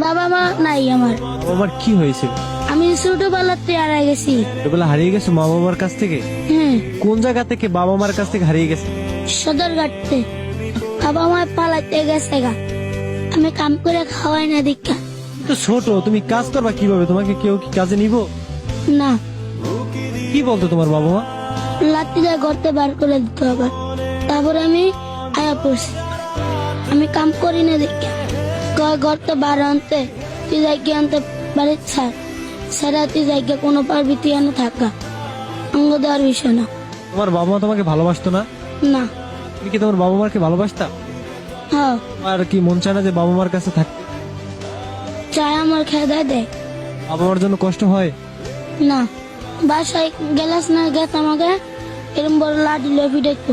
বাবা মা নাই আমার। বাবার কি হয়েছে? আমি ছোটবেলাতে হারিয়ে গেছি। ছোটবেলা হারিয়ে গেছো মা বাবার কাছ থেকে? হ্যাঁ, কোন জায়গা থেকে বাবা মার কাছ থেকে হারিয়ে গেছে? সদরঘাটতে। বাবা মা পালাতে গেছে গা, আমি কাম করে খাওয়াই না দীক্ষা। তো ছোট, তুমি কাজ করবা কিভাবে? তোমাকে কেউ কি কাজে নিব? না, কি বলতো তোমার বাবা মা? লাঠিটা গর্তে বার করে দিতে হবে। তারপরে আমি আয়া পড়ছি, আমি কাম করি না দীক্ষা। গর্তে বার আনতে তুই জায়গা আনতে বাড়ির ছাড় ছাড়া তুই জায়গা কোনো পারবি তুই এনে থাকা, অঙ্গ দেওয়ার বিষয় না। তোমার বাবা মা তোমাকে ভালোবাসতো না? না। তুমি কি তোমার বাবা মাকে ভালোবাসতা? হ্যাঁ, আর কি মন চায় না যে বাবা মার কাছে থাকতে? চায় আমার খেয়ে দেয়। বাবা মার জন্য কষ্ট হয়? না, বাসায় গেলাস না গেছ আমাকে এরম বড় লাঠি লফি দেখতো।